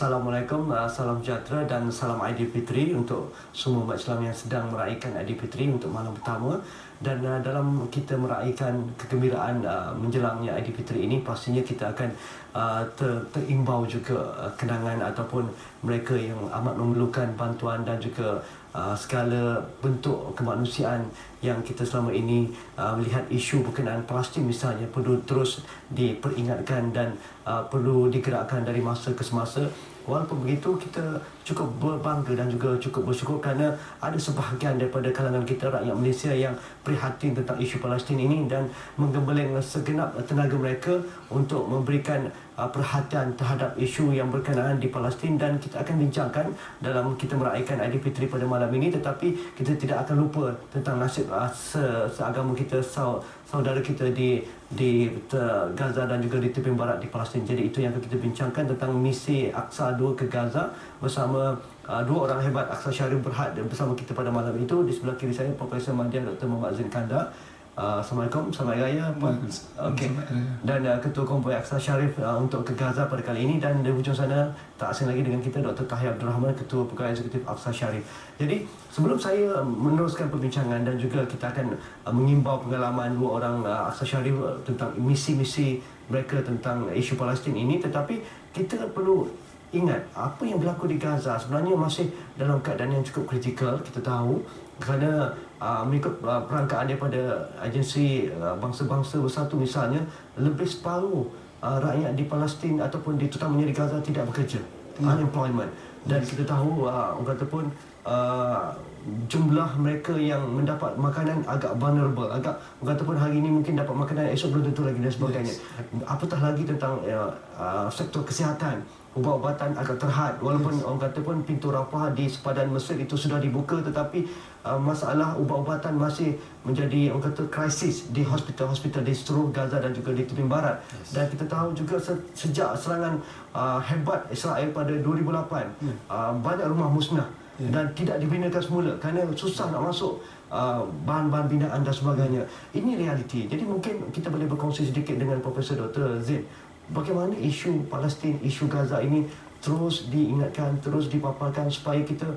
Assalamualaikum, salam sejahtera dan salam Aidilfitri untuk semua umat Islam yang sedang meraihkan Aidilfitri untuk malam pertama. Dan dalam kita meraihkan kegembiraan menjelangnya Aidilfitri ini, pastinya kita akan terimbau juga kenangan ataupun mereka yang amat memerlukan bantuan dan juga segala bentuk kemanusiaan yang kita selama ini melihat isu berkenaan Palestin misalnya perlu terus diperingatkan dan perlu digerakkan dari masa ke semasa. Walaupun begitu, kita cukup berbangga dan juga cukup bersyukur kerana ada sebahagian daripada kalangan kita, rakyat Malaysia, yang prihatin tentang isu Palestin ini dan menggembeleng segenap tenaga mereka untuk memberikan perhatian terhadap isu yang berkenaan di Palestin. Dan kita akan bincangkan dalam kita meraihkan Aidilfitri pada malam ini, tetapi kita tidak akan lupa tentang nasib seagama kita, saudara kita di Gaza dan juga di tepi barat di Palestin. Jadi itu yang akan kita bincangkan tentang misi Aqsa 2 ke Gaza bersama dua orang hebat. Aqsa Sharif berhad bersama kita pada malam itu. Di sebelah kiri saya Profesor Madya Dr. Muhammad Zain Kandar. Assalamualaikum, selamat raya. Okey. Dan Ketua Konvoi Aqsa Sharif untuk ke Gaza pada kali ini. Dan di hujung sana tak asing lagi dengan kita Dr. Tahir Abdul Rahman, Ketua Pegawai Eksekutif Aqsa Sharif. Jadi sebelum saya meneruskan perbincangan dan juga kita akan mengimbau pengalaman dua orang Aqsa Sharif tentang misi-misi mereka tentang isu Palestin ini, tetapi kita perlu ingat apa yang berlaku di Gaza sebenarnya masih dalam keadaan yang cukup kritikal. Kita tahu kerana mengikut perangkaan daripada agensi bangsa-bangsa bersatu misalnya, lebih separuh rakyat di Palestin ataupun terutamanya di Gaza tidak bekerja, unemployment. Dan kita tahu orang kata pun jumlah mereka yang mendapat makanan agak vulnerable, agak orang kata pun hari ini mungkin dapat makanan, esok belum tentu lagi dan sebagainya. Apatah lagi tentang sektor kesihatan, ubat-ubatan agak terhad, walaupun orang kata pun pintu Rafah di sepadan Mesir itu sudah dibuka, tetapi masalah ubat-ubatan masih menjadi orang kata krisis di hospital-hospital di seluruh Gaza dan juga di tepi barat. Dan kita tahu juga sejak serangan hebat Israel pada 2008, banyak rumah musnah dan tidak dibinakan semula kerana susah nak masuk bahan-bahan binaan dan sebagainya. Ini realiti. Jadi mungkin kita boleh berkongsi sedikit dengan Profesor Dr. Zain, bagaimana isu Palestin, isu Gaza ini terus diingatkan, terus dipaparkan supaya kita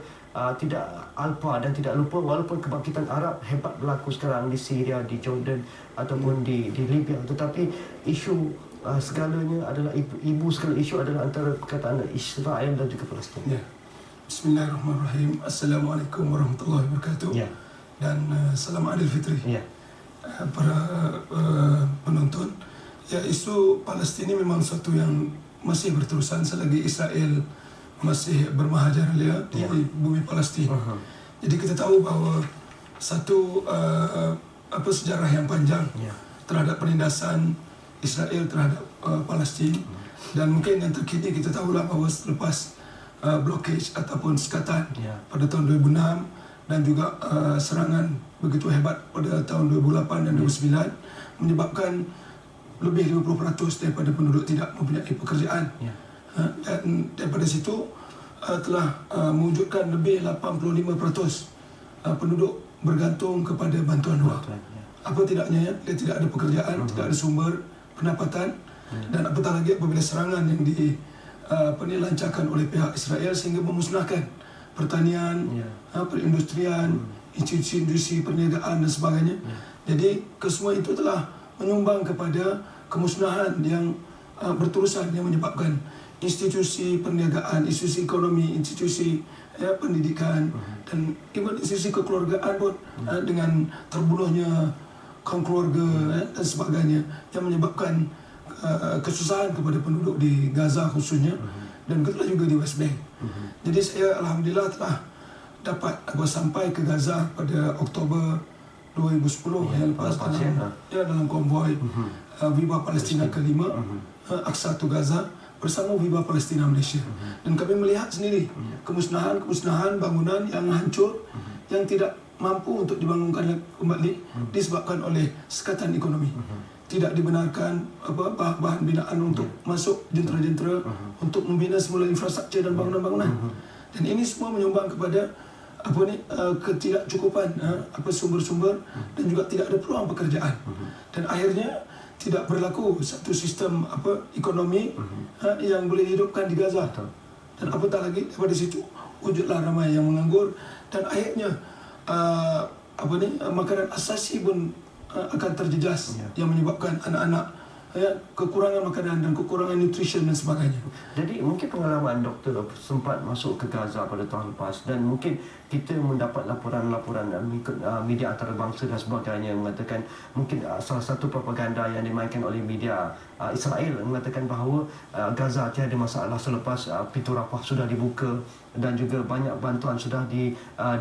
tidak alpa dan tidak lupa, walaupun kebangkitan Arab hebat berlaku sekarang di Syria, di Jordan ataupun di Libya, tetapi isu segalanya adalah ibu segala isu adalah antara perkataan Israel dan juga Palestin. Bismillahirrahmanirrahim. Assalamualaikum warahmatullahi wabarakatuh. Dan salam Aidilfitri. Para penonton. Ya, isu Palestin ini memang suatu yang masih berterusan selagi Israel masih bermahajaria di bumi Palestin. Jadi kita tahu bahawa satu sejarah yang panjang terhadap penindasan Israel terhadap Palestin. Dan mungkin yang terkini kita tahulah bahawa selepas blockage ataupun sekatan pada tahun 2006 dan juga serangan begitu hebat pada tahun 2008 dan 2009 menyebabkan lebih 50% daripada penduduk tidak mempunyai pekerjaan. Dan daripada situ telah mewujudkan lebih 85% penduduk bergantung kepada bantuan luar. Apa tidaknya, dia tidak ada pekerjaan, tidak ada sumber pendapatan, dan apatah lagi apabila serangan yang dilancarkan oleh pihak Israel sehingga memusnahkan pertanian, perindustrian, institusi perniagaan dan sebagainya. Jadi kesemua itu telah menyumbang kepada kemusnahan yang berterusan yang menyebabkan institusi perniagaan, institusi ekonomi, institusi pendidikan dan institusi kekeluargaan pun dengan terbunuhnya kaum keluarga dan sebagainya yang menyebabkan kesusahan kepada penduduk di Gaza khususnya dan juga di West Bank. Jadi saya alhamdulillah telah dapat sampai ke Gaza pada Oktober 2010 yang lepas dalam konvoi Viva Palestina ke-5 Aqsa to Gaza bersama Viva Palestina Malaysia. Dan kami melihat sendiri kemusnahan bangunan yang hancur yang tidak mampu untuk dibangunkan kembali disebabkan oleh sekatan ekonomi. Tidak dibenarkan bahan binaan untuk masuk jentera-jentera untuk membina semula infrastruktur dan bangunan-bangunan. Dan ini semua menyumbang kepada ketidakcukupan sumber-sumber dan juga tidak ada peluang pekerjaan. Dan akhirnya tidak berlaku satu sistem ekonomi yang boleh dihidupkan di Gaza. Dan apatah lagi daripada situ wujudlah ramai yang menganggur, dan akhirnya makanan asasi pun akan terjejas, yang menyebabkan anak-anak kekurangan makanan dan kekurangan nutrition dan sebagainya. Jadi mungkin pengalaman doktor sempat masuk ke Gaza pada tahun lepas, dan mungkin kita mendapat laporan-laporan mengikut media antarabangsa dan sebagainya mengatakan mungkin salah satu propaganda yang dimainkan oleh media Israel mengatakan bahawa Gaza tiada masalah selepas pintu Rafah sudah dibuka dan juga banyak bantuan sudah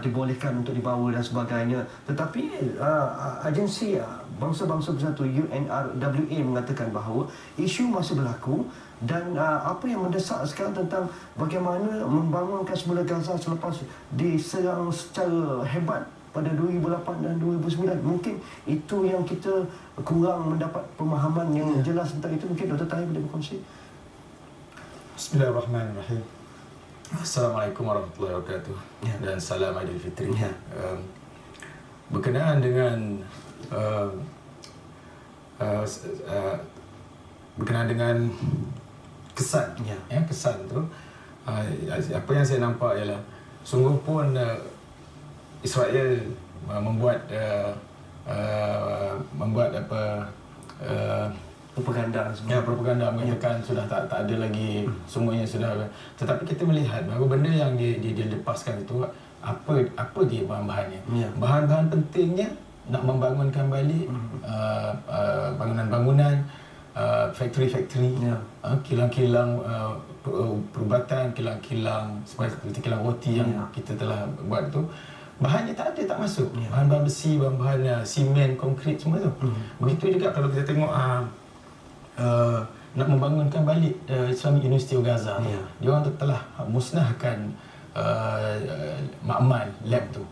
dibolehkan untuk dibawa dan sebagainya. Tetapi agensi Bangsa-Bangsa Bersatu UNRWA mengatakan bahawa isu masih berlaku, dan apa yang mendesak sekarang tentang bagaimana membangunkan semula Gaza selepas diserang secara hebat pada 2008 dan 2009. Mungkin itu yang kita kurang mendapat pemahaman yang jelas tentang itu. Mungkin Dr. Tahir boleh berkongsi. Bismillahirrahmanirrahim. Assalamualaikum warahmatullahi wabarakatuh. Dan salam Aidilfitri. Berkenaan dengan kesan, kesan tu, apa yang saya nampak ialah sungguh pun Israel membuat propaganda mengatakan sudah tak ada lagi, semuanya sudah. Tetapi kita melihat bahawa benda yang dilepaskan itu apa dia bahan-bahannya. Bahan-bahan pentingnya nak membangunkan balik bangunan-bangunan, factory-factory, kilang-kilang perubatan, kilang-kilang seperti kilang roti yang kita telah buat tu. Bahannya tak ada, tak masuk. Bahan-bahan besi, bahan-bahan simen, konkrit, semua tu. Begitu juga kalau kita tengok nak membangunkan balik Islamic University of Gaza. Dia orang telah musnahkan makmal lab tu.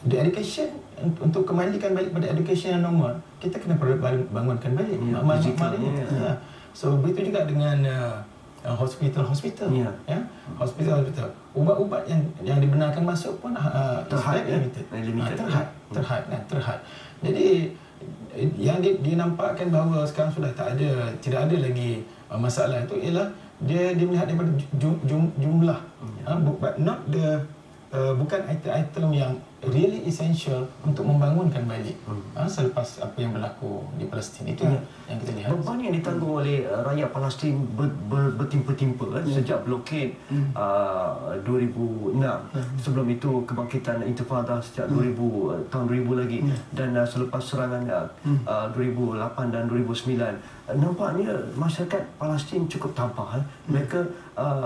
The education, untuk kembalikan balik pada education yang normal, kita kena bangunkan balik makmal ini. So begitu juga dengan hospital. Ubat-ubat yang dibenarkan masuk pun terhad. Jadi yang dinampakkan bahawa sekarang sudah tidak ada lagi masalah itu ialah dia melihat daripada jumlah, but not bukan item-item yang really essential untuk membangunkan balik selepas apa yang berlaku di Palestin. Itu yang kita lihat. Beban yang ditanggung oleh rakyat Palestin bertimpa-timpa sejak blokade 2006. Sebelum itu kebangkitan Intifada sejak tahun 2000 lagi, dan selepas serangan 2008 dan 2009. Nampaknya masyarakat Palestin cukup tabah. Mereka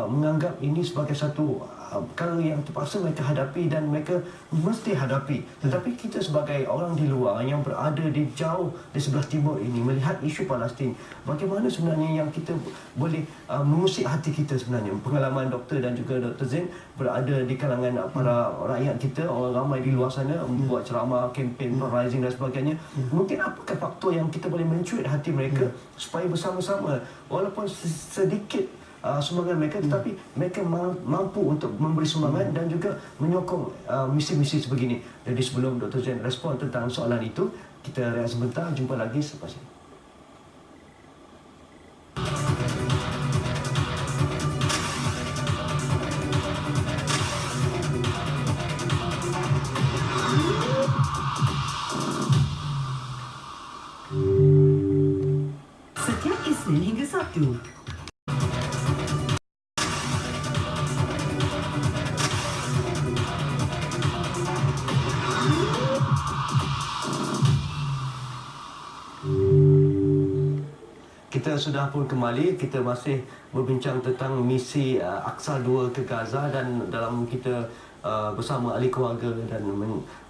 menganggap ini sebagai satu perkara yang terpaksa mereka hadapi dan mereka mesti hadapi. Tetapi kita sebagai orang di luar yang berada di jauh di sebelah timur ini melihat isu Palestin, bagaimana sebenarnya yang kita boleh mengusik hati kita sebenarnya? Pengalaman doktor dan juga Dr. Zain berada di kalangan para rakyat kita, orang ramai di luar sana, buat ceramah, kempen, fundraising dan sebagainya. Mungkin apakah faktor yang kita boleh mencuit hati mereka supaya bersama-sama, walaupun sedikit sumbangan mereka, tetapi mereka mampu untuk memberi sumbangan dan juga menyokong misi-misi sebegini. Jadi sebelum Dr. Zain respon tentang soalan itu, kita rehat sebentar, jumpa lagi selepas ini. Setiap Isnin hingga Sabtu, kita sudah pun kembali. Kita masih berbincang tentang misi Aqsa 2 ke Gaza, dan dalam kita bersama ahli keluarga dan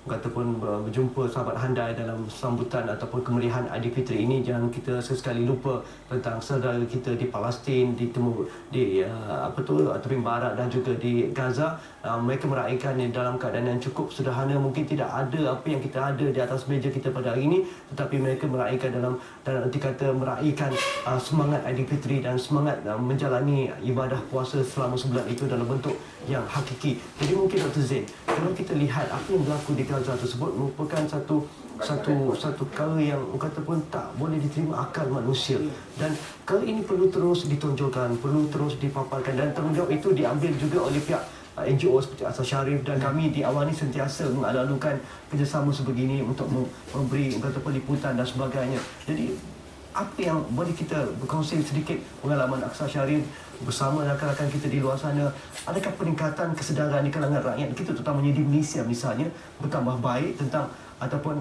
ataupun berjumpa sahabat handai dalam sambutan ataupun kemeriahan Aidilfitri ini. Jangan kita sesekali lupa tentang saudara kita di Palestin, di tepi barat dan juga di Gaza. Mereka meraihkan dalam keadaan yang cukup sederhana. Mungkin tidak ada apa yang kita ada di atas meja kita pada hari ini, tetapi mereka meraihkan dalam arti kata meraihkan semangat Aidilfitri dan semangat menjalani ibadah puasa selama sebulan itu dalam bentuk yang hakiki. Jadi mungkin Dr. Zain, kalau kita lihat apa yang berlaku di Gaza tersebut merupakan satu perkara yang kata pun tak boleh diterima akal manusia, dan perkara ini perlu terus ditonjolkan, perlu terus dipaparkan, dan tanggungjawab itu diambil juga oleh pihak NGO seperti Asal Sharif, dan kami di awal ini sentiasa mengalalukan kerjasama sebegini untuk memberi kata liputan dan sebagainya. Jadi apa yang boleh kita berkongsi sedikit pengalaman Asal Sharif bersama rakan-rakan kita di luar sana? Adakah peningkatan kesedaran di kalangan rakyat kita, terutamanya di Malaysia misalnya, bertambah baik tentang ataupun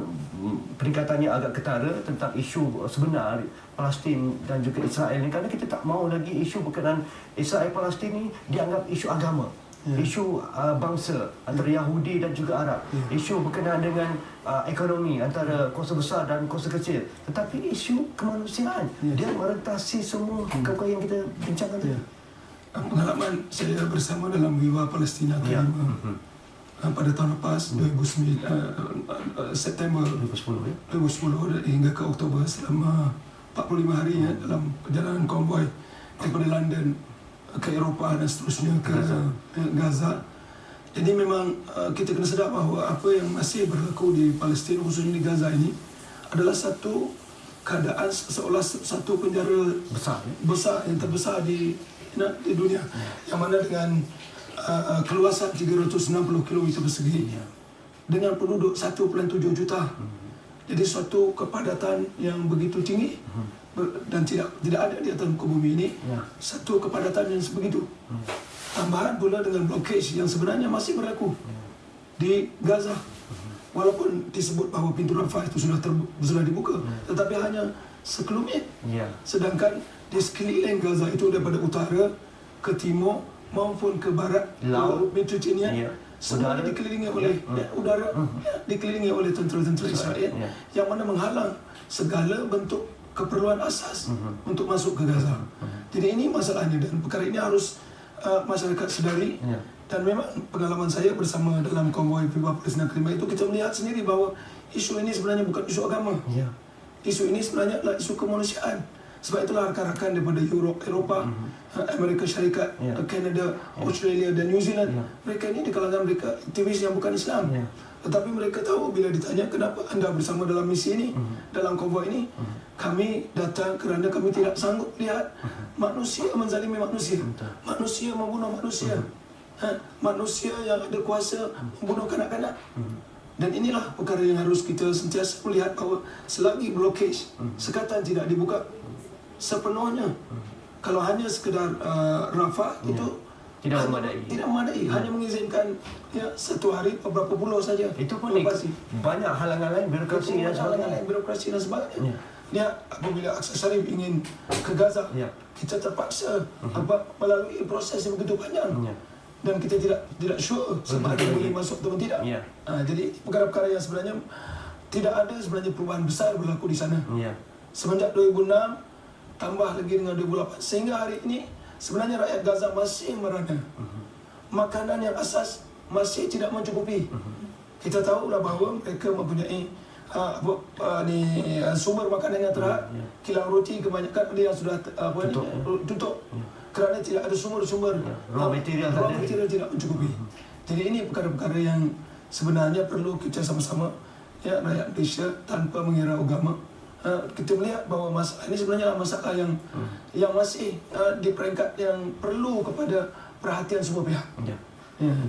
peningkatannya agak ketara tentang isu sebenar Palestin dan juga Israel ni, kerana kita tak mahu lagi isu berkenaan Israel Palestin ni dianggap isu agama, isu bangsa antara Yahudi dan juga Arab, isu berkenaan dengan ekonomi antara kuasa besar dan kuasa kecil, tetapi isu kemanusiaan dia merentasi semua perkara yang kita bincangkan tadi. Pengalaman saya bersama dalam Viva Palestina kelima pada tahun lepas 2009, September 2010 hingga ke Oktober, selama 45 hari dalam perjalanan konvoi daripada London ke Eropah dan seterusnya ke Gaza. Jadi memang kita kena sedar bahawa apa yang masih berlaku di Palestin, khususnya di Gaza ini, adalah satu keadaan seolah satu penjara besar yang terbesar di dunia, yang mana dengan keluasan 360 km persegi dengan penduduk 1.7 juta. Jadi suatu kepadatan yang begitu tinggi dan tidak ada di atas muka bumi ini, satu kepadatan yang sebegitu. Tambahan pula dengan blokade yang sebenarnya masih berlaku di Gaza. Walaupun disebut bahawa pintu Rafah itu sudah dibuka, tetapi hanya sekelumit. Sedangkan di sekeliling Gaza itu, daripada utara ke timur maupun ke barat, laut Mediterranean, semua dikelilingi oleh udara, dikelilingi oleh tentera-tentera Israel yang mana menghalang segala bentuk keperluan asas untuk masuk ke Gaza. Jadi ini masalahnya, dan perkara ini harus masyarakat sedari. Dan memang pengalaman saya bersama dalam konvoi Viva Palestina kelima itu, kita melihat sendiri bahawa isu ini sebenarnya bukan isu agama. Isu ini sebenarnya adalah isu kemanusiaan. Sebab itulah rakan-rakan daripada Eropah, Amerika Syarikat, Kanada, Australia dan New Zealand, mereka ini di kalangan mereka aktivis yang bukan Islam. Tetapi mereka tahu bila ditanya, kenapa anda bersama dalam misi ini, dalam konvoi ini? Kami datang kerana kami tidak sanggup lihat manusia menzalimi manusia, manusia membunuh manusia, manusia yang ada kuasa membunuh kanak-kanak. Dan inilah perkara yang harus kita sentiasa melihat, bahawa selagi blokade sekatan tidak dibuka sepenuhnya, kalau hanya sekedar Rafah itu tidak memadai, hanya mengizinkan satu hari beberapa pulau saja. Itu pun banyak halangan lain, birokrasi dan sebagainya. Apabila Asal Sharif ingin ke Gaza, kita terpaksa melalui proses yang begitu panjang, dan kita tidak sure sama ada boleh masuk atau tidak. Jadi perkara-perkara yang sebenarnya tidak ada sebenarnya perubahan besar berlaku di sana. Semenjak 2006 tambah lagi dengan 2008 sehingga hari ini, sebenarnya rakyat Gaza masih merana. Makanan yang asas masih tidak mencukupi. Kita tahulah bahawa mereka mempunyai sumber makanan yang terhad. Kilang roti kebanyakan dia sudah tutup kerana tidak ada sumber-sumber raw material tidak mencukupi. Jadi ini perkara-perkara yang sebenarnya perlu kita sama-sama, rakyat Malaysia tanpa mengira agama, kita melihat bahawa masalah ini sebenarnya adalah masalah yang masih di peringkat yang perlu kepada perhatian semua pihak.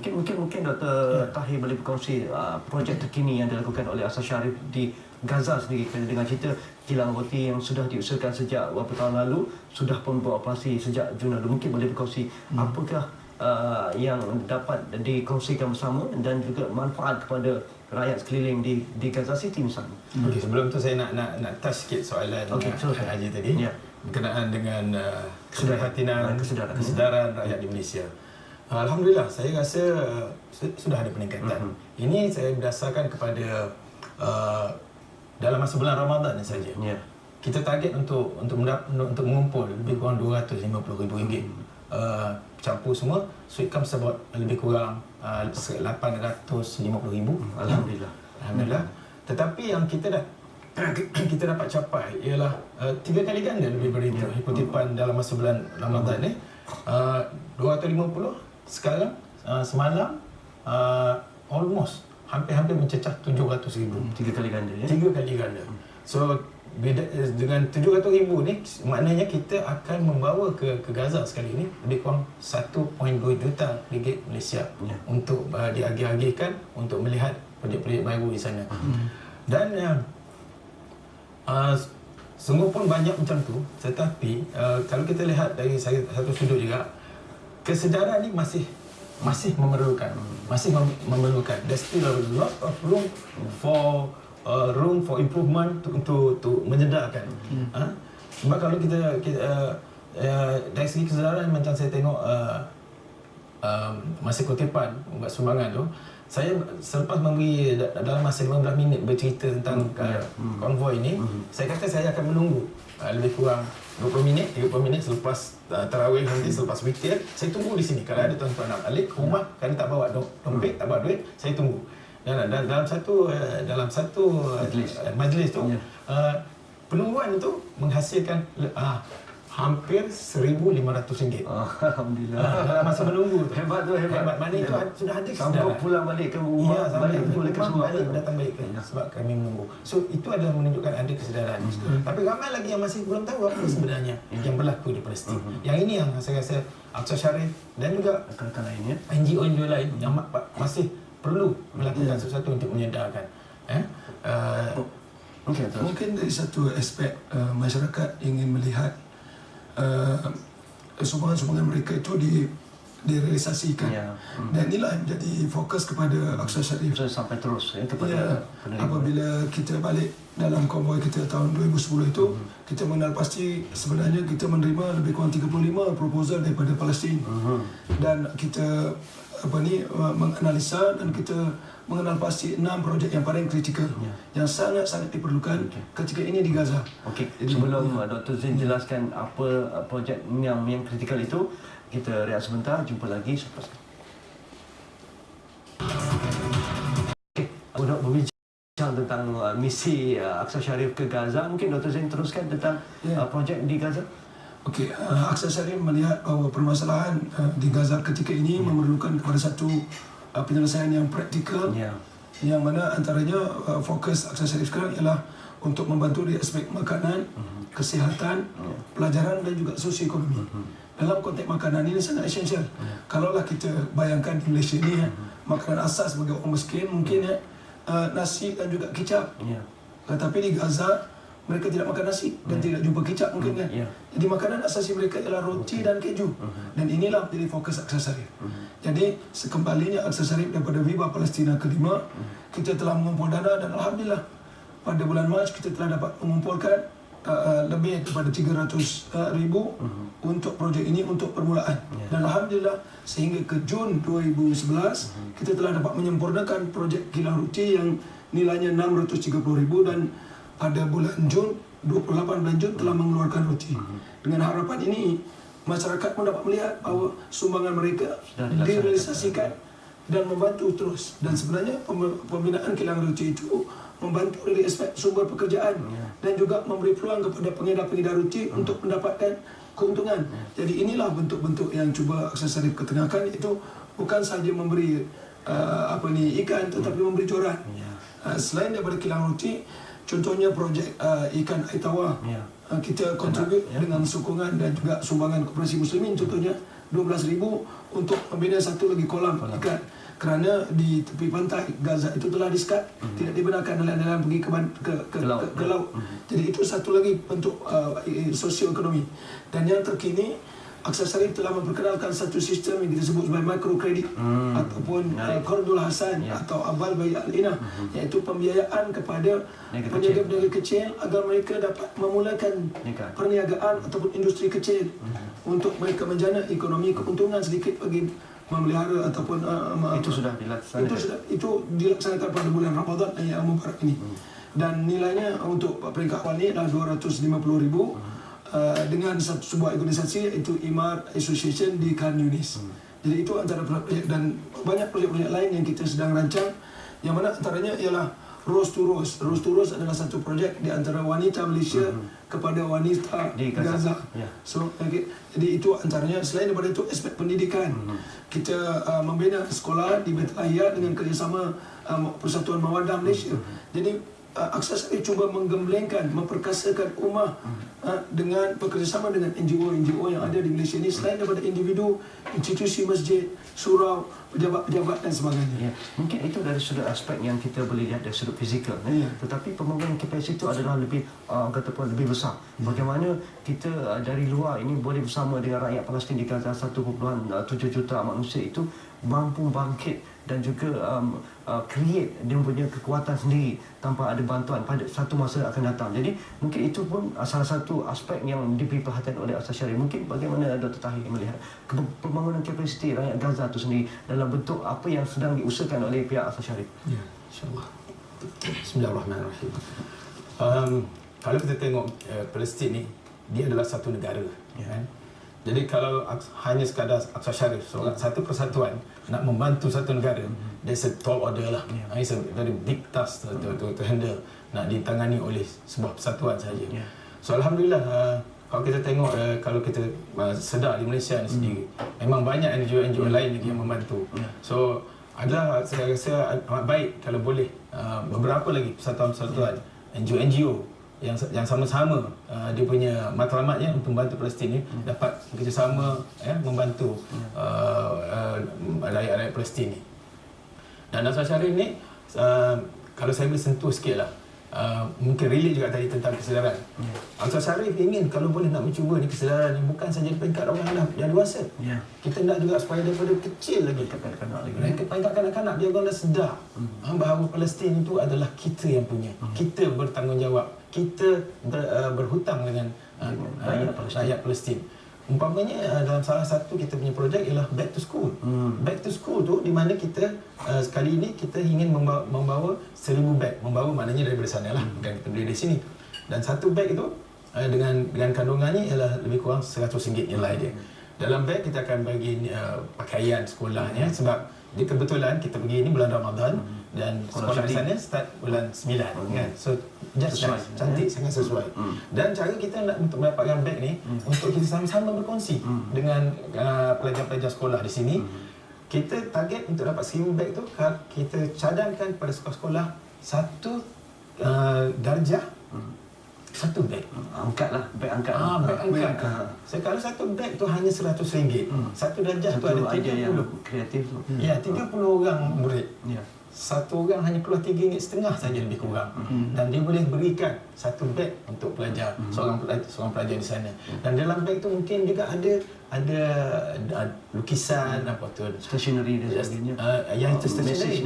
Mungkin Dr. Tahir boleh berkongsi projek terkini yang dilakukan oleh Asal Sharif di Gaza sendiri, dengan cerita kilang roti yang sudah diusahakan sejak beberapa tahun lalu, sudah pun beroperasi sejak Jun lalu. Mungkin boleh berkongsi apakah yang dapat dikongsikan bersama dan juga manfaat kepada rakyat sekeliling di Gaza City misalnya. Sebelum tu saya nak touch sikit soalan Haji tadi berkenaan dengan kesedaran rakyat di Malaysia. Alhamdulillah, saya rasa sudah ada peningkatan. Ini saya berdasarkan kepada dalam masa bulan Ramadan saja. Kita target untuk mengumpul lebih kurang RM250,000. Campur semua, so it comes about lebih kurang RM850,000. Alhamdulillah. Tetapi yang kita dapat capai ialah 3 kali ganda lebih dari itu. Kutipan dalam masa bulan Ramadan ni 250 sekarang, semalam almost hampir mencecah 700,000. 3 kali ganda ya. 3 kali ganda. So dengan 700,000 ni maknanya kita akan membawa ke Gaza sekali ni lebih kurang 1.2 juta ringgit Malaysia untuk diagih-agihkan untuk melihat projek-projek baru di sana. Dan sungguh pun banyak macam tu, tetapi kalau kita lihat dari satu sudut juga, kesedaran ni masih memerlukan. There's still a lot of room for improvement untuk menyedarkan. Sebab kalau kita dari segi kesedaran, macam saya tengok masa kutipan buat sumbangan tu, saya selepas memberi dalam masa 15 minit bercerita tentang konvoi ini, saya kata saya akan menunggu lebih kurang 20 minit, 30 minit selepas tarawih nanti, selepas witir, saya tunggu di sini. Kalau ada tuan-tuan nak balik ke rumah, kerana tak bawa dompet, tak bawa duit, saya tunggu. Dan dalam satu majlis tu, penungguan itu menghasilkan hampir RM1,500. Alhamdulillah. Dalam masa menunggu tu. Hebat. Mana itu sudah ada sampai pulang balik ke rumah, datang balik sebab kami menunggu. So itu adalah menunjukkan ada kesedaran. Tapi ramai lagi yang masih belum tahu apa sebenarnya yang berlaku di Palestin. Yang ini yang saya rasa Aqsa Sharif dan juga lainnya, NGO lain yang masih perlu melakukan sesuatu untuk menyedarkan. Mungkin dari satu aspek masyarakat ingin melihat sumbangan-sumbangan mereka itu direalisasikan. Dan inilah yang menjadi fokus kepada Aqsa Sharif sampai terus kepada apabila kita balik dalam konvoi kita tahun 2010 itu, kita mengenal pasti sebenarnya kita menerima lebih kurang 35 proposal daripada Palestin. Dan kita menganalisa dan kita mengenal pasti 6 projek yang paling kritikal yang sangat-sangat diperlukan ketika ini di Gaza. Okey, sebelum Dr. Zain jelaskan apa projek yang kritikal itu, kita rehat sebentar, jumpa lagi selepas ini. Okey, untuk berbincang tentang misi Aqsa Sharif ke Gaza, mungkin Dr. Zain teruskan tentang projek di Gaza. Okey, Aqsa Sharif melihat bahawa permasalahan di Gaza ketika ini memerlukan kepada satu penyelesaian yang praktikal, yang mana antaranya fokus Aqsa Sharif sekarang ialah untuk membantu di aspek makanan, kesihatan, pelajaran dan juga sosioekonomi. Dalam konteks makanan ini sangat esensial. Kalaulah kita bayangkan di Malaysia ni, makanan asas bagi orang miskin mungkin nasi dan juga kicap. Tetapi di Gaza mereka tidak makan nasi dan tidak jumpa kicap mungkin kan. Jadi makanan asasi mereka ialah roti dan keju. Dan inilah menjadi fokus Aqsa Sharif. Jadi sekembalinya Aqsa Sharif daripada Viva Palestina ke-5, kita telah mengumpul dana dan alhamdulillah pada bulan Mac kita telah dapat mengumpulkan lebih daripada 300,000 untuk projek ini untuk permulaan. Dan alhamdulillah sehingga ke Jun 2011 kita telah dapat menyempurnakan projek kilang roti yang nilainya 630,000 dan pada bulan Jun, 28 bulan Jun telah mengeluarkan roti. Dengan harapan ini, masyarakat pun dapat melihat bahawa sumbangan mereka direalisasikan dan membantu terus. Dan sebenarnya pembinaan kilang roti itu membantu dari aspek sumber pekerjaan dan juga memberi peluang kepada pengedar-pengedar roti untuk mendapatkan keuntungan. Jadi inilah bentuk-bentuk yang cuba Aqsa Sharif ketengahkan, iaitu bukan sahaja memberi ikan tetapi memberi coran. Selain daripada kilang roti, contohnya projek ikan air tawar, kita kontribut dengan sokongan dan juga sumbangan Koperasi Muslimin, contohnya 12,000 untuk membina satu lagi kolam ikan. Kerana di tepi pantai Gaza itu telah disekat, tidak dibenarkan nelayan-nelayan pergi ke laut. Jadi itu satu lagi bentuk sosioekonomi. Dan yang terkini, Aqsa Sharif telah memperkenalkan satu sistem yang kita sebut sebagai microcredit ataupun Qardul Hasan atau Abal Bayi Al-Inah, iaitu pembiayaan kepada peniaga-peniaga kecil agar mereka dapat memulakan perniagaan ataupun industri kecil untuk mereka menjana ekonomi, keuntungan sedikit bagi memelihara ataupun itu sudah dilaksanakan. Itu dilaksanakan pada bulan Ramadan yang mubarak ini. Dan nilainya untuk peringkat awal ni adalah 250,000 dengan sebuah organisasi iaitu Imar Association di Khan Yunis. Jadi itu antara projek dan banyak projek-projek lain yang kita sedang rancang yang mana antaranya ialah Rose to Rose. Rose to Rose adalah satu projek di antara wanita Malaysia kepada wanita di Gaza. So, jadi itu antaranya. Selain daripada itu, aspek pendidikan. Kita membina sekolah di Bait Lahia dengan kerjasama Persatuan Mawadah Malaysia. Jadi Aqsa Sharif cuba menggemblengkan, memperkasakan ummah dengan bekerjasama dengan NGO yang ada di Malaysia ini, selain daripada individu, institusi masjid, surau, pejabat-pejabat dan sebagainya. Mungkin itu dari sudut aspek yang kita boleh lihat dari sudut fizikal. Tetapi pembangunan KPIC itu adalah lebih lebih besar. Bagaimana kita dari luar ini boleh bersama dengan rakyat Palestin di Gaza 1.7 juta manusia itu mampu bangkit dan juga create dia punya kekuatan sendiri tanpa ada bantuan pada satu masa akan datang. Jadi mungkin itu pun salah satu aspek yang diberi perhatian oleh Aqsa Sharif. Mungkin bagaimana Dr. Tahir melihat pembangunan kapasiti rakyat Gaza itu sendiri dalam bentuk apa yang sedang diusahakan oleh pihak Aqsa Sharif? Ya, insyaAllah. Bismillahirrahmanirrahim. Kalau kita tengok Palestin ni, dia adalah satu negara. Kan? Jadi kalau hanya sekadar Aqsa Sharif, satu persatuan nak membantu satu negara, there's a tall order lah. It's a very big task to handle, nak ditangani oleh sebuah persatuan sahaja. So Alhamdulillah, kalau kita tengok, kalau kita sedar di Malaysia ni sendiri, memang banyak NGO lain lagi yang membantu. So adalah saya rasa amat baik kalau boleh beberapa lagi persatuan-persatuan NGO yang sama-sama dia punya matlamatnya untuk membantu Palestin ni dapat bekerjasama membantu rakyat-rakyat Palestin ni. Dan Aqsa Sharif ni kalau saya boleh sentuh sikit lah, mungkin relate juga tadi tentang kesedaran. Aqsa Sharif ingin kalau boleh nak mencuba ni kesedaran ni bukan saja di peringkat orang dah dewasa. Kita nak juga supaya daripada kecil lagi, peringkat kanak-kanak dia orang dah sedar bahawa Palestin itu adalah kita yang punya. Kita bertanggungjawab, kita berhutang dengan rakyat Palestin. Umpamanya dalam salah satu kita punya projek ialah Back to School. Back to School tu di mana kita sekali ini kita ingin membawa 1000 beg. Membawa maknanya daripada sana lah, bukan kita beli dari sini. Dan satu beg itu dengan kandungannya ialah lebih kurang RM100 nilai dia. Dalam beg kita akan bagi pakaian sekolahnya, sebab dia kebetulan kita pergi ini bulan Ramadan dan sekolah di sana start bulan 9 kan. So just nice, cantik, sangat sesuai. Dan cara kita nak untuk mendapatkan beg ni untuk kita sama-sama berkongsi dengan pelajar-pelajar sekolah di sini. Kita target untuk dapat 1000 beg tu, kita cadangkan pada sekolah-sekolah satu darjah satu beg. Angkat lah, beg angkat. Beg angkat. So, kalau satu beg tu hanya RM100. Satu darjah tu ada 30. Idea yang kreatif tu. Ya, 30 orang murid. Satu orang hanya keluar RM3.5 saja lebih kurang. Dan dia boleh berikan satu beg untuk pelajar, seorang pelajar di sana. Dan dalam beg tu mungkin juga ada lukisan, apa tu, stationery dan sebagainya. Yang itu stationery,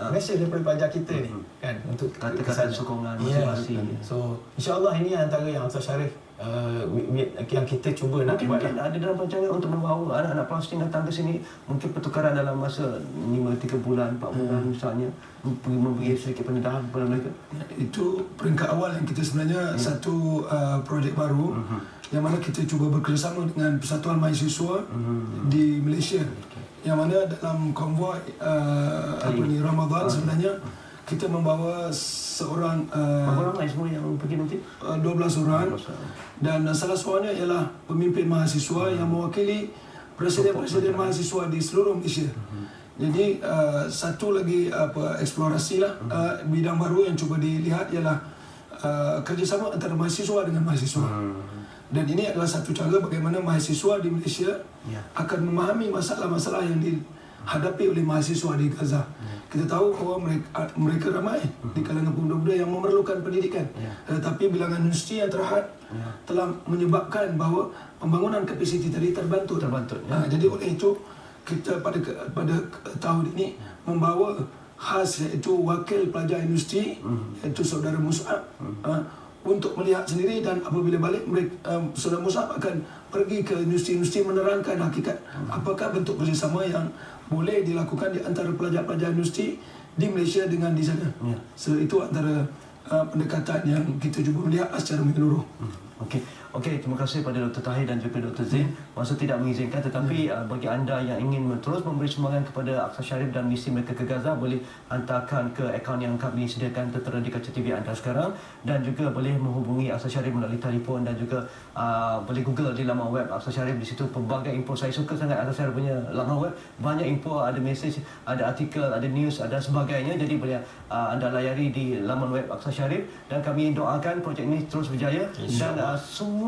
mesej daripada pelajar kita ni kan, untuk kata-kata sokongan, motivasi. So insya-Allah ini antara yang Aqsa Sharif yang kita cuba nak buat. Mungkin ada dalam rancangan untuk membawa anak-anak Palestin datang ke sini, mungkin pertukaran dalam masa 3 bulan, 4 bulan misalnya, memberi sedikit pendedahan kepada mereka. Itu peringkat awal yang kita sebenarnya satu projek baru yang mana kita cuba bekerjasama dengan Persatuan Mahasiswa di Malaysia, yang mana dalam konvoi Ramadan sebenarnya kita membawa seorang berapa ramai semua yang pergi nanti? 12 orang. Dan salah seorangnya ialah pemimpin mahasiswa yang mewakili presiden-presiden mahasiswa di seluruh Malaysia. Jadi satu lagi eksplorasi lah, bidang baru yang cuba dilihat ialah kerjasama antara mahasiswa dengan mahasiswa. Dan ini adalah satu cara bagaimana mahasiswa di Malaysia akan memahami masalah-masalah yang dihadapi oleh mahasiswa di Gaza. Kita tahu bahawa mereka ramai di kalangan pemuda-pemuda yang memerlukan pendidikan. Tetapi bilangan universiti yang terhad telah menyebabkan bahawa pembangunan kapasiti tadi terbantu. Jadi oleh itu kita pada tahun ini membawa khas, iaitu wakil pelajar universiti, iaitu saudara Mus'ab, untuk melihat sendiri, dan apabila balik saudara Mus'ab akan pergi ke universiti-universiti menerangkan hakikat apakah bentuk kerjasama yang boleh dilakukan di antara pelajar-pelajar universiti di Malaysia dengan di sana. So itu antara pendekatan yang kita cuba melihat secara menyeluruh. Okey. Okey, terima kasih pada Dr. Tahir dan juga Dr. Zain. Masa tidak mengizinkan, tetapi bagi anda yang ingin terus memberi sumbangan kepada Aqsa Sharif dan misi mereka ke Gaza, boleh hantarkan ke akaun yang kami sediakan tertera di kaca TV anda sekarang, dan juga boleh menghubungi Aqsa Sharif melalui telefon, dan juga boleh Google di laman web Aqsa Sharif. Di situ pelbagai info. Saya suka sangat Aqsa Sharif punya laman web. Banyak info, ada mesej, ada artikel, ada news, ada sebagainya. Jadi boleh anda layari di laman web Aqsa Sharif, dan kami doakan projek ini terus berjaya, dan semua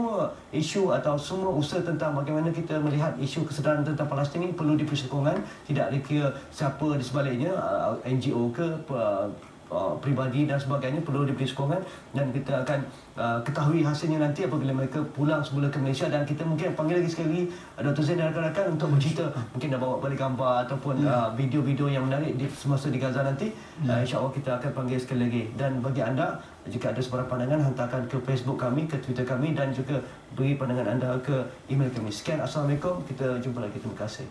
isu atau semua usaha tentang bagaimana kita melihat isu kesedaran tentang Palestin ini perlu diberi sokongan, tidak dikira siapa di sebaliknya, NGO ke pribadi dan sebagainya, perlu diberi sokongan, dan kita akan ketahui hasilnya nanti apabila mereka pulang semula ke Malaysia. Dan kita mungkin panggil lagi sekali Dr. Zain dan rakan-rakan untuk bercerita, mungkin dah bawa balik gambar ataupun video-video yang menarik di semasa di Gaza nanti. InsyaAllah kita akan panggil sekali lagi. Dan bagi anda, jika ada sebarang pandangan, hantarkan ke Facebook kami, ke Twitter kami, dan juga beri pandangan anda ke email kami. Sekian, Assalamualaikum, kita jumpa lagi, terima kasih.